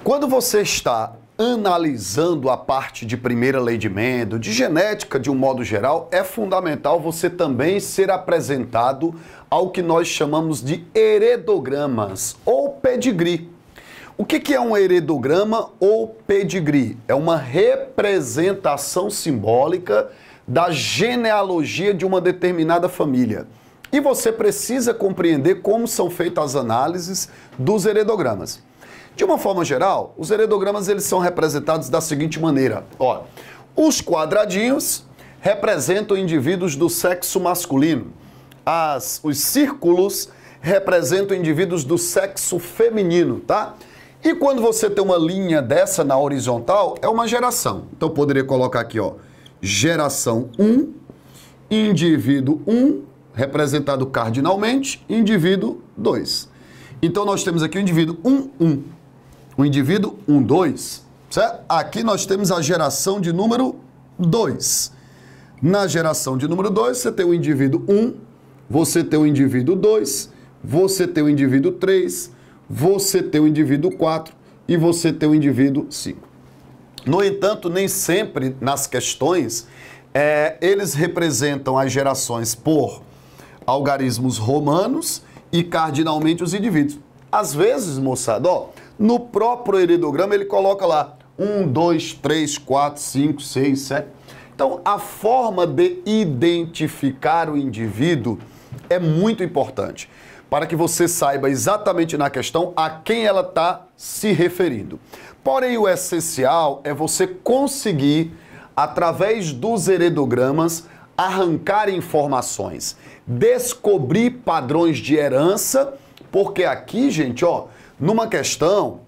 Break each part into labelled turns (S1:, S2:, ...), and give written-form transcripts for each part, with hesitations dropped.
S1: Quando você está analisando a parte de primeira lei de Mendel, de genética de um modo geral, é fundamental você também ser apresentado ao que nós chamamos de heredogramas ou pedigree. O que é um heredograma ou pedigree? É uma representação simbólica da genealogia de uma determinada família. E você precisa compreender como são feitas as análises dos heredogramas. De uma forma geral, os heredogramas eles são representados da seguinte maneira. Ó, os quadradinhos representam indivíduos do sexo masculino. Os círculos representam indivíduos do sexo feminino, tá? E quando você tem uma linha dessa na horizontal, é uma geração. Então, eu poderia colocar aqui, ó, geração 1, indivíduo 1, representado cardinalmente, indivíduo 2. Então, nós temos aqui o indivíduo 1, 1. O indivíduo 1, 2, certo? Aqui nós temos a geração de número 2. Na geração de número 2, você tem o indivíduo 1, você tem o indivíduo 2, você tem o indivíduo 3, você tem o indivíduo 4 e você tem o indivíduo 5. No entanto, nem sempre nas questões, eles representam as gerações por algarismos romanos e cardinalmente os indivíduos. Às vezes, moçada, ó, no próprio heredograma ele coloca lá 1, 2, 3, 4, 5, 6, 7. Então, a forma de identificar o indivíduo é muito importante para que você saiba exatamente na questão a quem ela está se referindo. Porém, o essencial é você conseguir, através dos heredogramas, arrancar informações, descobrir padrões de herança, porque aqui, gente, ó, numa questão,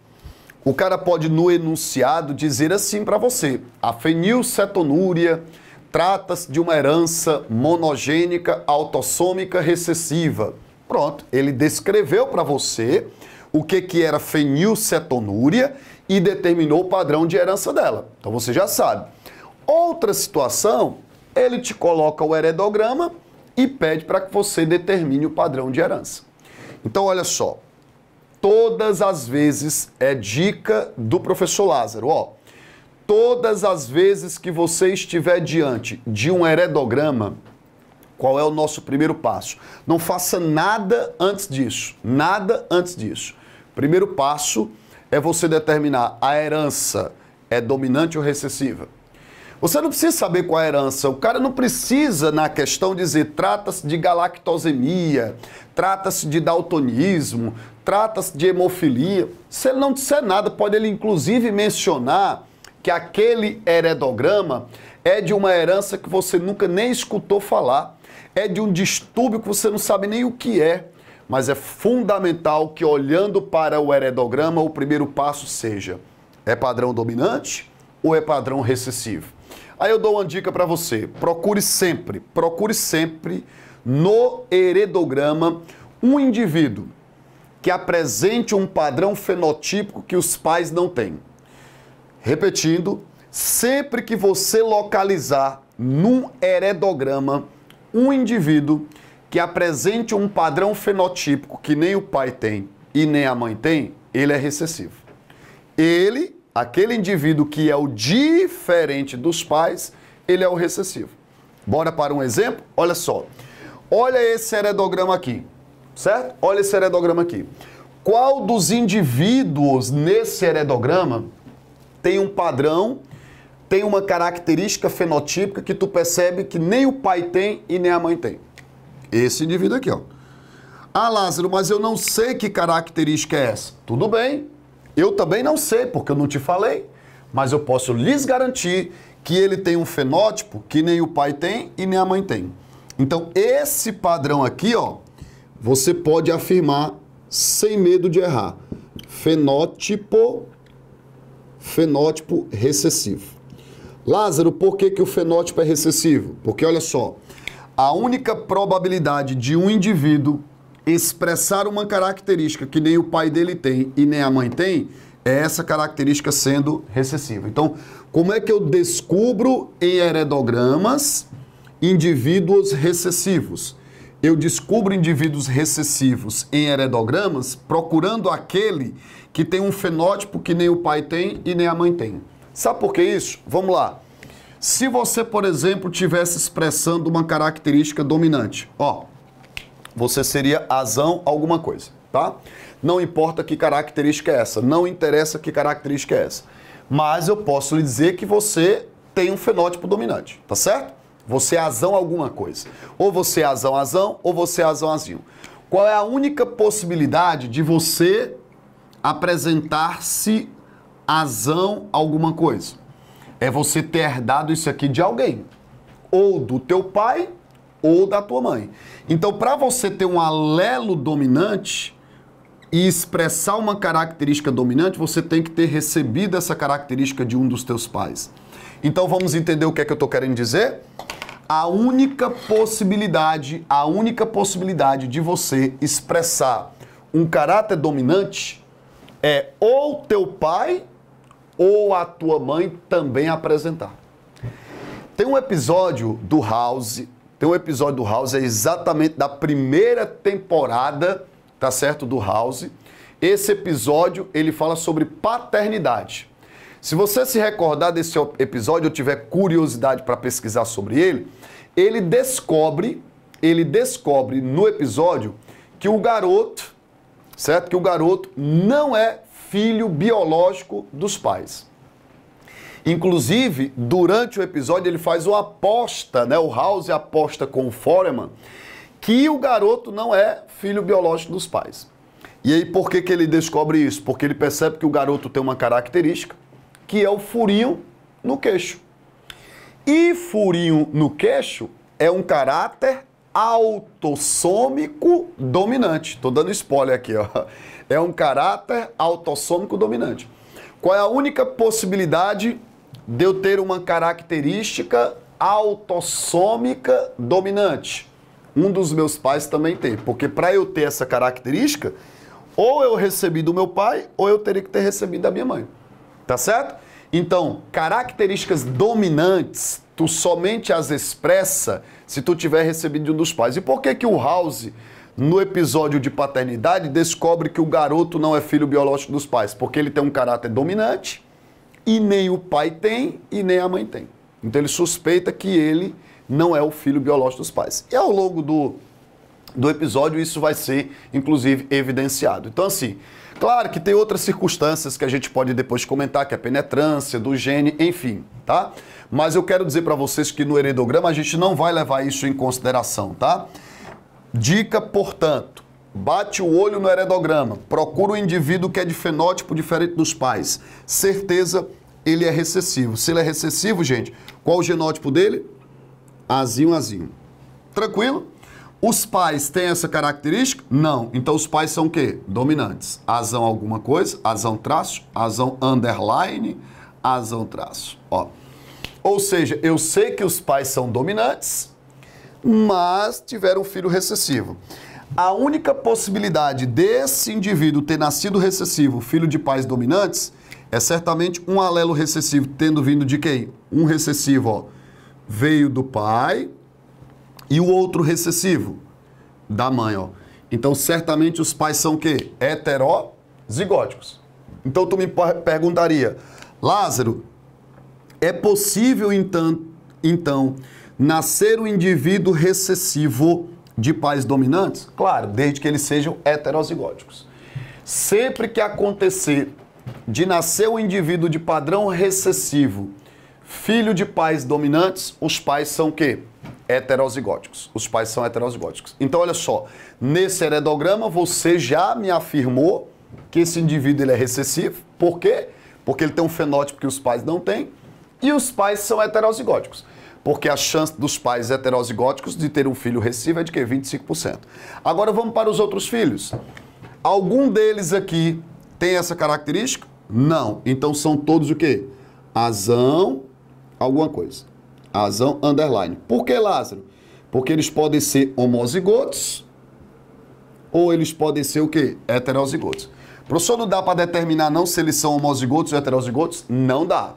S1: o cara pode no enunciado dizer assim para você: a fenilcetonúria trata-se de uma herança monogênica autossômica recessiva. Pronto, ele descreveu para você o que era fenilcetonúria e determinou o padrão de herança dela. Então você já sabe. Outra situação, ele te coloca o heredograma e pede para que você determine o padrão de herança. Então olha só, todas as vezes é dica do professor Lázaro, ó. Todas as vezes que você estiver diante de um heredograma, qual é o nosso primeiro passo? Não faça nada antes disso, nada antes disso. Primeiro passo é você determinar a herança é dominante ou recessiva. Você não precisa saber qual é a herança, o cara não precisa na questão dizer trata-se de galactosemia, trata-se de daltonismo, trata-se de hemofilia. Se ele não disser nada, pode ele inclusive mencionar que aquele heredograma é de uma herança que você nunca nem escutou falar, é de um distúrbio que você não sabe nem o que é, mas é fundamental que olhando para o heredograma, o primeiro passo seja, é padrão dominante ou é padrão recessivo? Aí eu dou uma dica para você, procure sempre no heredograma um indivíduo que apresente um padrão fenotípico que os pais não têm. Repetindo, sempre que você localizar num heredograma um indivíduo que apresente um padrão fenotípico que nem o pai tem e nem a mãe tem, ele é recessivo. Aquele indivíduo que é o diferente dos pais, ele é o recessivo. Bora para um exemplo? Olha só. Olha esse heredograma aqui, certo? Olha esse heredograma aqui. Qual dos indivíduos nesse heredograma tem um padrão, tem uma característica fenotípica que tu percebe que nem o pai tem e nem a mãe tem? Esse indivíduo aqui, ó. Ah, Lázaro, mas eu não sei que característica é essa. Tudo bem. Eu também não sei, porque eu não te falei, mas eu posso lhes garantir que ele tem um fenótipo que nem o pai tem e nem a mãe tem. Então, esse padrão aqui, ó, você pode afirmar sem medo de errar. Fenótipo recessivo. Lázaro, por que o fenótipo é recessivo? Porque, olha só, a única probabilidade de um indivíduo expressar uma característica que nem o pai dele tem e nem a mãe tem, é essa característica sendo recessiva. Então, como é que eu descubro em heredogramas indivíduos recessivos? eu descubro indivíduos recessivos em heredogramas procurando aquele que tem um fenótipo que nem o pai tem e nem a mãe tem. Sabe por que isso? Vamos lá. Se você, por exemplo, tivesse expressando uma característica dominante, ó, você seria azão alguma coisa, tá? Não importa que característica é essa, não interessa que característica é essa. Mas eu posso lhe dizer que você tem um fenótipo dominante, tá certo? Você é azão alguma coisa. Ou você é azão, ou você é azinho. Qual é a única possibilidade de você apresentar-se azão alguma coisa? É você ter herdado isso aqui de alguém. Ou do teu pai, ou da tua mãe. Então, para você ter um alelo dominante e expressar uma característica dominante, você tem que ter recebido essa característica de um dos teus pais. Então, vamos entender o que é que eu estou querendo dizer? A única possibilidade de você expressar um caráter dominante é ou teu pai ou a tua mãe também apresentar. Tem um episódio do House, é exatamente da primeira temporada, tá certo, do House. Esse episódio, ele fala sobre paternidade. Se você se recordar desse episódio ou tiver curiosidade para pesquisar sobre ele, ele descobre no episódio que o garoto, certo? Que o garoto não é filho biológico dos pais. Inclusive, durante o episódio, ele faz uma aposta, né? O House aposta com o Foreman que o garoto não é filho biológico dos pais. E aí, por que ele descobre isso? Porque ele percebe que o garoto tem uma característica, que é o furinho no queixo. E furinho no queixo é um caráter autossômico dominante. Estou dando spoiler aqui, ó. É um caráter autossômico dominante. Qual é a única possibilidade de eu ter uma característica autossômica dominante? Um dos meus pais também tem, porque para eu ter essa característica, ou eu recebi do meu pai, ou eu teria que ter recebido da minha mãe. Tá certo? Então, características dominantes, tu somente as expressa se tu tiver recebido de um dos pais. E por que o House, no episódio de paternidade, descobre que o garoto não é filho biológico dos pais? Porque ele tem um caráter dominante e nem o pai tem e nem a mãe tem. Então ele suspeita que ele não é o filho biológico dos pais. E ao longo do episódio isso vai ser, inclusive, evidenciado. Então assim, claro que tem outras circunstâncias que a gente pode depois comentar, que é a penetrância do gene, enfim, tá? Mas eu quero dizer para vocês que no heredograma a gente não vai levar isso em consideração, tá? Dica, portanto, bate o olho no heredograma, procura um indivíduo que é de fenótipo diferente dos pais. Certeza, ele é recessivo. Se ele é recessivo, gente, qual o genótipo dele? Azinho. Tranquilo? Os pais têm essa característica? Não. Então os pais são o quê? Dominantes. Azão alguma coisa, azão traço, azão underline, azão traço. Ó. Ou seja, eu sei que os pais são dominantes, mas tiveram um filho recessivo. A única possibilidade desse indivíduo ter nascido recessivo, filho de pais dominantes, é certamente um alelo recessivo tendo vindo de quem? Um recessivo, ó, veio do pai e o outro recessivo da mãe, ó. Então, certamente os pais são o quê? Heterozigóticos. Então, tu me perguntaria, Lázaro, é possível, então, nascer um indivíduo recessivo de pais dominantes? Claro, desde que eles sejam heterozigóticos. Sempre que acontecer de nascer um indivíduo de padrão recessivo, filho de pais dominantes, os pais são o quê? Heterozigóticos. Os pais são heterozigóticos. Então, olha só, nesse heredograma você já me afirmou que esse indivíduo ele é recessivo. Por quê? Porque ele tem um fenótipo que os pais não têm e os pais são heterozigóticos. Porque a chance dos pais heterozigóticos de ter um filho recessivo é de quê? 25%. Agora vamos para os outros filhos. Algum deles aqui tem essa característica? Não. Então são todos o quê? Azão, alguma coisa. Azão, underline. Por que, Lázaro? Porque eles podem ser homozigotos ou eles podem ser o quê? Heterozigotos. Professor, não dá para determinar não se eles são homozigotos ou heterozigotos? Não dá.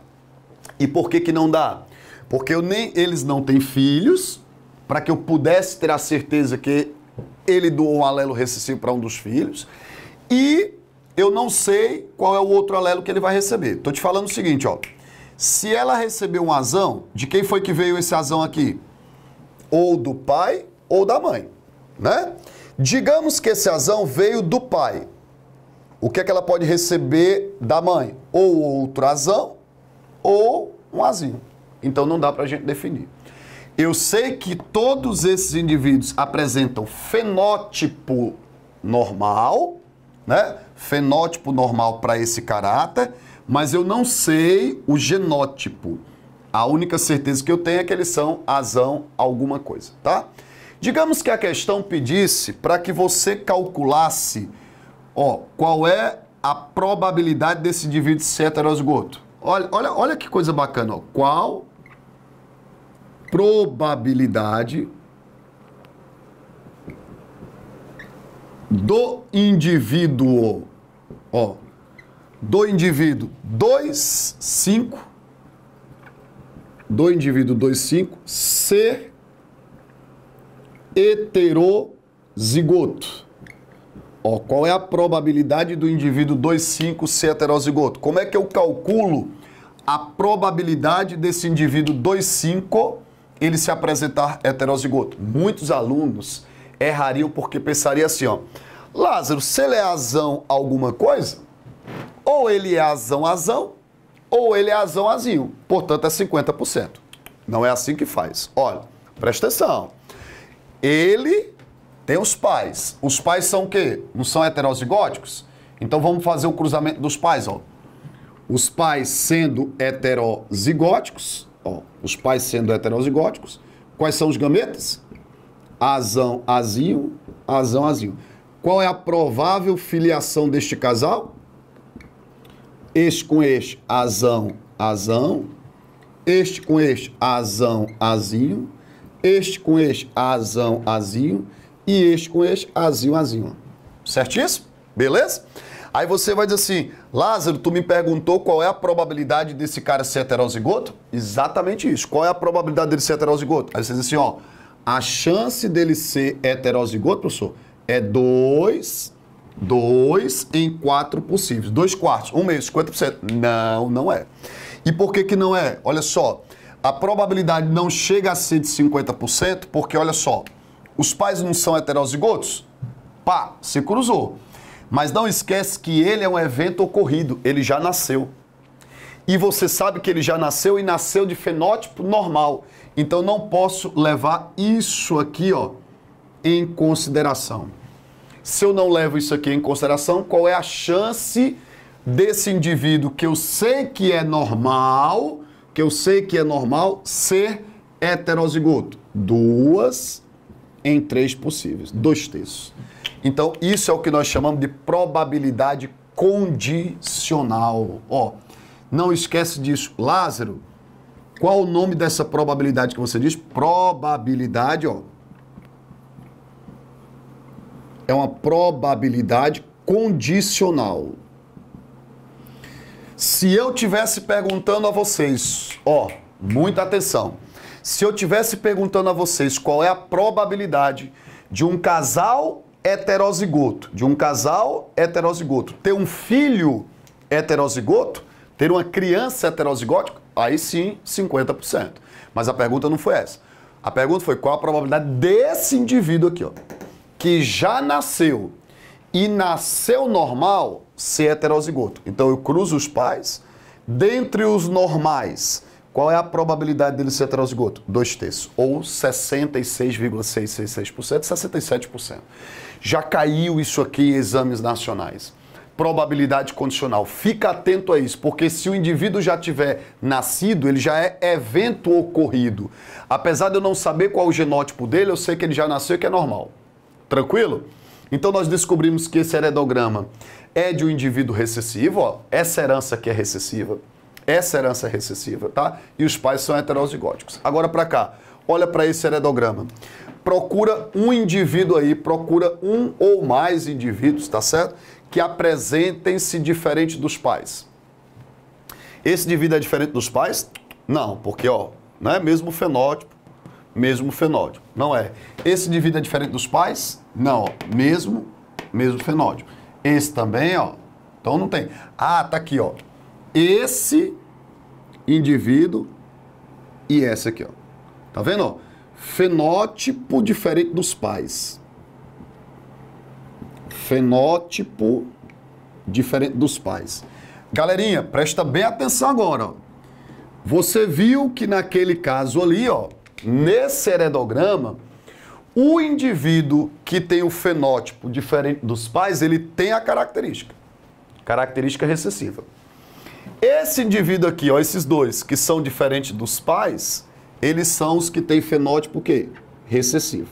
S1: E por que não dá? Porque eles não têm filhos para que eu pudesse ter a certeza que ele doou um alelo recessivo para um dos filhos. E eu não sei qual é o outro alelo que ele vai receber. Estou te falando o seguinte, ó. Se ela recebeu um azão, de quem foi que veio esse azão aqui? Ou do pai ou da mãe, né? Digamos que esse azão veio do pai. O que é que ela pode receber da mãe? Ou outro azão ou um azinho. Então não dá para a gente definir. Eu sei que todos esses indivíduos apresentam fenótipo normal, né? Fenótipo normal para esse caráter, mas eu não sei o genótipo. A única certeza que eu tenho é que eles são azão alguma coisa, tá? Digamos que a questão pedisse para que você calculasse, ó, qual é a probabilidade desse indivíduo ser heterozigoto. Olha que coisa bacana, ó. Qual probabilidade do indivíduo, ó, do indivíduo 2,5 ser heterozigoto. Ó, qual é a probabilidade do indivíduo 2,5 ser heterozigoto? Como é que eu calculo a probabilidade desse indivíduo 2,5 ele se apresentar heterozigoto? Muitos alunos errariam porque pensariam assim, ó, Lázaro, se ele é azão alguma coisa, ou ele é azão, ou ele é azão-azinho. Portanto, é 50%. Não é assim que faz. Olha, presta atenção. Ele tem os pais. Os pais são o quê? Não são heterozigóticos? Então vamos fazer o cruzamento dos pais, ó. Os pais sendo heterozigóticos, ó, os pais sendo heterozigóticos, quais são os gametas? Azão, azinho, azão, azinho. Qual é a provável filiação deste casal? Este com este, azão, azão. Este com este, azão, azinho. Este com este, azão, azinho. E este com este, azinho, azinho. Certíssimo? Beleza? Aí você vai dizer assim, Lázaro, tu me perguntou qual é a probabilidade desse cara ser heterozigoto? Exatamente isso. Qual é a probabilidade dele ser heterozigoto? Aí você diz assim, ó, a chance dele ser heterozigoto, professor, é 2 em 4 possíveis. 2 quartos, 1 meio, 50%. Não, não é. E por que que não é? Olha só, a probabilidade não chega a ser de 50%, porque, olha só, os pais não são heterozigotos? Pá, se cruzou. Mas não esquece que ele é um evento ocorrido, ele já nasceu. E você sabe que ele já nasceu e nasceu de fenótipo normal. Então não posso levar isso aqui, ó, em consideração. Se eu não levo isso aqui em consideração, qual é a chance desse indivíduo que eu sei que é normal, ser heterozigoto? 2 em 3 possíveis, 2/3. Então, isso é o que nós chamamos de probabilidade condicional. Ó, não esquece disso. Lázaro, qual o nome dessa probabilidade que você diz? Probabilidade, ó. É uma probabilidade condicional. Se eu tivesse perguntando a vocês, ó, muita atenção. Se eu tivesse perguntando a vocês qual é a probabilidade de um casal heterozigoto, ter um filho heterozigoto, ter uma criança heterozigótica, aí sim, 50%. Mas a pergunta não foi essa. A pergunta foi qual a probabilidade desse indivíduo aqui, ó, que já nasceu e nasceu normal, ser heterozigoto. Então eu cruzo os pais, dentre os normais, qual é a probabilidade dele ser heterozigoto? 2/3, ou 66,666%, 67%. Já caiu isso aqui em exames nacionais. Probabilidade condicional. Fica atento a isso, porque se o indivíduo já tiver nascido, ele já é evento ocorrido. Apesar de eu não saber qual o genótipo dele, eu sei que ele já nasceu e que é normal. Tranquilo? Então nós descobrimos que esse heredograma é de um indivíduo recessivo, ó. Essa herança aqui é recessiva. Essa herança é recessiva, tá? E os pais são heterozigóticos. Agora para cá, olha para esse heredograma. Procura um indivíduo aí, procura um ou mais indivíduos, tá certo? Que apresentem-se diferente dos pais. Esse indivíduo é diferente dos pais? Não, porque, ó, não é mesmo fenótipo, mesmo fenótipo. Não é. Esse indivíduo é diferente dos pais? Não, ó. Mesmo fenótipo. Esse também, ó. Então não tem. Ah, tá aqui, ó. Esse indivíduo e esse aqui, ó. Tá vendo, ó? Fenótipo diferente dos pais. Fenótipo diferente dos pais. Galerinha, presta bem atenção agora, ó. Você viu que naquele caso ali, ó, nesse heredograma, o indivíduo que tem o fenótipo diferente dos pais, ele tem a característica recessiva. Esse indivíduo aqui, ó, esses dois que são diferentes dos pais, eles são os que têm fenótipo o quê? Recessivo.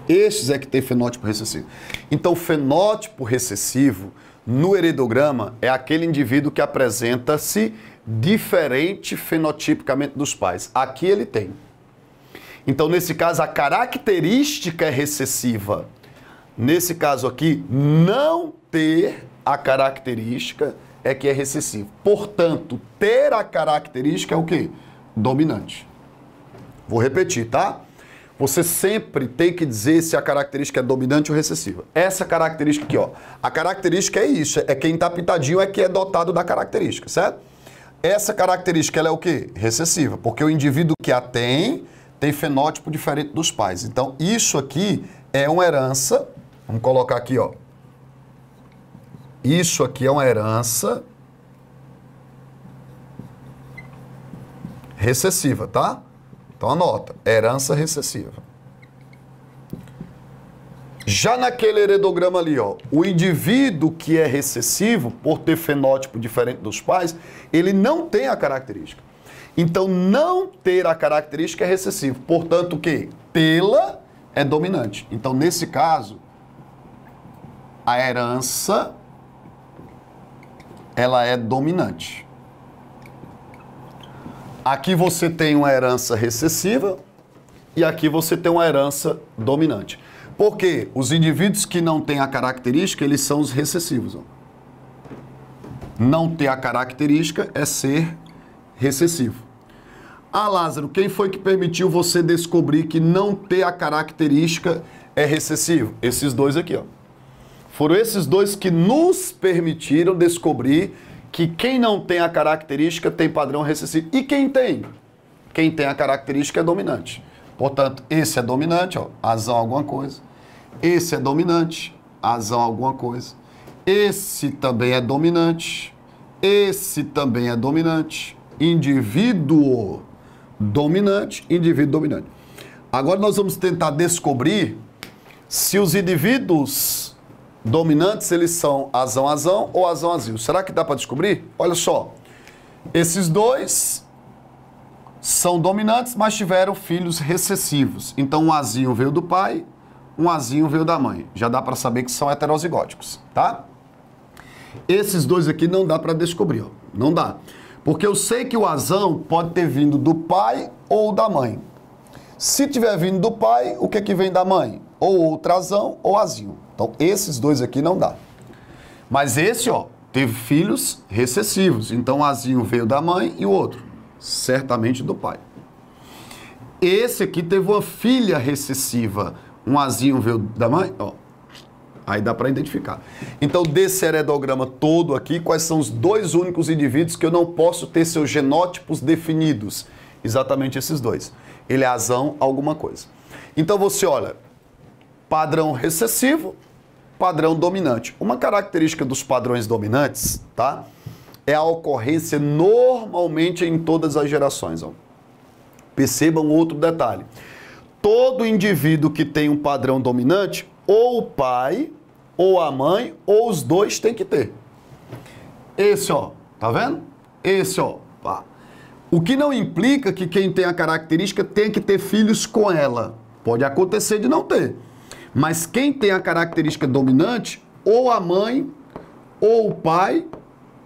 S1: Estes é que tem fenótipo recessivo. Então, fenótipo recessivo no heredograma é aquele indivíduo que apresenta-se diferente fenotipicamente dos pais. Aqui ele tem. Então, nesse caso, a característica é recessiva. Nesse caso aqui, não ter a característica é que é recessivo. Portanto, ter a característica é o quê? Dominante. Vou repetir, tá? Você sempre tem que dizer se a característica é dominante ou recessiva. Essa característica aqui, ó. A característica é isso, é quem tá pintadinho é que é dotado da característica, certo? Essa característica, ela é o quê? Recessiva, porque o indivíduo que a tem fenótipo diferente dos pais. Então, isso aqui é uma herança, vamos colocar aqui, ó. Isso aqui é uma herança recessiva, tá? Então anota, herança recessiva. Já naquele heredograma ali, ó, o indivíduo que é recessivo, por ter fenótipo diferente dos pais, ele não tem a característica. Então, não ter a característica é recessivo. Portanto, o quê? Tê-la é dominante. Então, nesse caso, a herança, ela é dominante. Aqui você tem uma herança recessiva e aqui você tem uma herança dominante. Porque os indivíduos que não têm a característica, eles são os recessivos. Ó. Não ter a característica é ser recessivo. Ah, Lázaro, quem foi que permitiu você descobrir que não ter a característica é recessivo? Esses dois aqui, ó. Foram esses dois que nos permitiram descobrir que quem não tem a característica tem padrão recessivo. E quem tem? Quem tem a característica é dominante. Portanto, esse é dominante, ó, azão alguma coisa. Esse é dominante, azão alguma coisa. Esse também é dominante. Esse também é dominante. Indivíduo dominante, indivíduo dominante. Agora nós vamos tentar descobrir se os indivíduos dominantes, eles são azão-azão ou azão-azil. Será que dá para descobrir? Olha só, esses dois são dominantes, mas tiveram filhos recessivos. Então, um azinho veio do pai, um azinho veio da mãe. Já dá para saber que são heterozigóticos, tá? Esses dois aqui não dá para descobrir, ó. Não dá. Porque eu sei que o azão pode ter vindo do pai ou da mãe. Se tiver vindo do pai, o que é que vem da mãe? Ou outro azão ou azinho. Então, esses dois aqui não dá. Mas esse, ó, teve filhos recessivos. Então, o azinho veio da mãe e o outro, certamente do pai. Esse aqui teve uma filha recessiva. Um azinho veio da mãe, ó. Aí dá para identificar. Então, desse heredograma todo aqui, quais são os dois únicos indivíduos que eu não posso ter seus genótipos definidos? Exatamente esses dois. Ele é azão alguma coisa. Então, você olha, padrão recessivo, padrão dominante. Uma característica dos padrões dominantes, tá? É a ocorrência normalmente em todas as gerações. Ó. Percebam outro detalhe. Todo indivíduo que tem um padrão dominante, ou o pai, ou a mãe, ou os dois tem que ter. Esse, ó, tá vendo? Esse, ó, pá. O que não implica que quem tem a característica tem que ter filhos com ela. Pode acontecer de não ter. Mas quem tem a característica dominante, ou a mãe, ou o pai,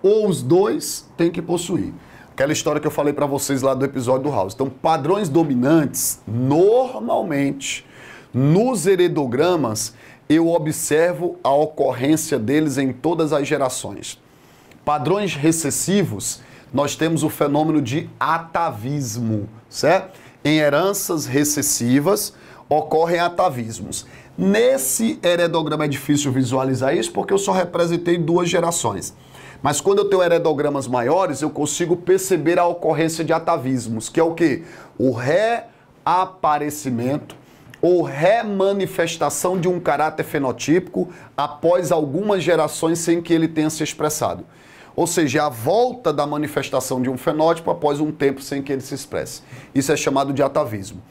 S1: ou os dois tem que possuir. Aquela história que eu falei para vocês lá do episódio do House. Então, padrões dominantes, normalmente, nos heredogramas, eu observo a ocorrência deles em todas as gerações. Padrões recessivos, nós temos o fenômeno de atavismo, certo? Em heranças recessivas ocorrem atavismos. Nesse heredograma é difícil visualizar isso porque eu só representei 2 gerações. Mas quando eu tenho heredogramas maiores, eu consigo perceber a ocorrência de atavismos, que é o quê? O reaparecimento ou remanifestação de um caráter fenotípico após algumas gerações sem que ele tenha se expressado. Ou seja, a volta da manifestação de um fenótipo após um tempo sem que ele se expresse. Isso é chamado de atavismo.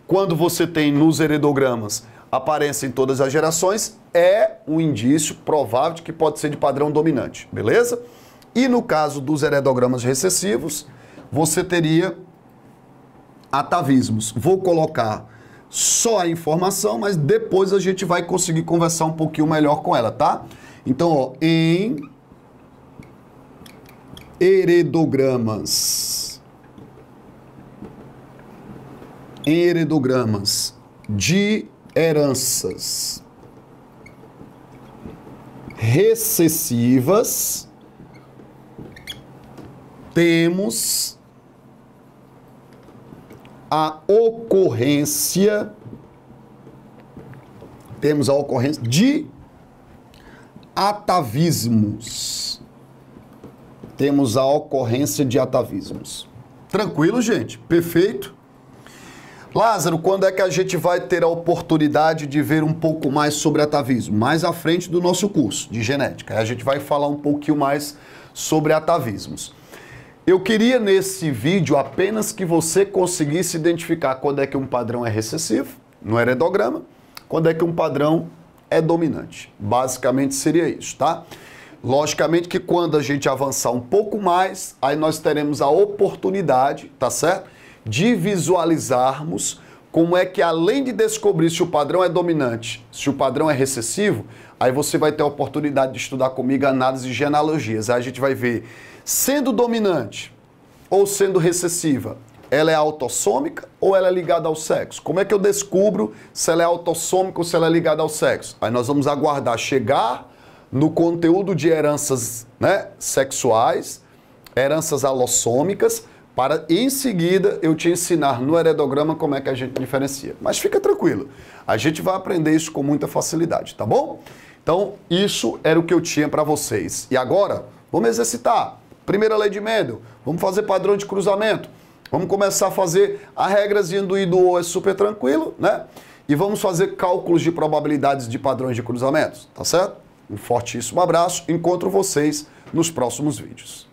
S1: Quando você tem nos heredogramas aparência em todas as gerações, é um indício provável de que pode ser de padrão dominante, beleza? E no caso dos heredogramas recessivos, você teria atavismos. Vou colocar só a informação, mas depois a gente vai conseguir conversar um pouquinho melhor com ela, tá? Então, ó, em heredogramas de heranças recessivas, temos a ocorrência de atavismos. Temos a ocorrência de atavismos. Tranquilo, gente? Perfeito? Lázaro, quando é que a gente vai ter a oportunidade de ver um pouco mais sobre atavismo? Mais à frente do nosso curso de genética. A gente vai falar um pouquinho mais sobre atavismos. Eu queria nesse vídeo apenas que você conseguisse identificar quando é que um padrão é recessivo, no heredograma, quando é que um padrão é dominante. Basicamente seria isso, tá? Logicamente que quando a gente avançar um pouco mais, aí nós teremos a oportunidade, tá certo? De visualizarmos como é que, além de descobrir se o padrão é dominante, se o padrão é recessivo, aí você vai ter a oportunidade de estudar comigo análise de genealogias. Aí a gente vai ver, sendo dominante ou sendo recessiva, ela é autossômica ou ela é ligada ao sexo? Como é que eu descubro se ela é autossômica ou se ela é ligada ao sexo? Aí nós vamos aguardar chegar no conteúdo de heranças, né, sexuais, heranças alossômicas, para em seguida eu te ensinar no heredograma como é que a gente diferencia. Mas fica tranquilo, a gente vai aprender isso com muita facilidade, tá bom? Então, isso era o que eu tinha para vocês. E agora, vamos exercitar. Primeira lei de Mendel, vamos fazer padrão de cruzamento. Vamos começar a fazer a regrazinha do I do O, é super tranquilo, né? E vamos fazer cálculos de probabilidades de padrões de cruzamentos, tá certo? Um fortíssimo abraço, encontro vocês nos próximos vídeos.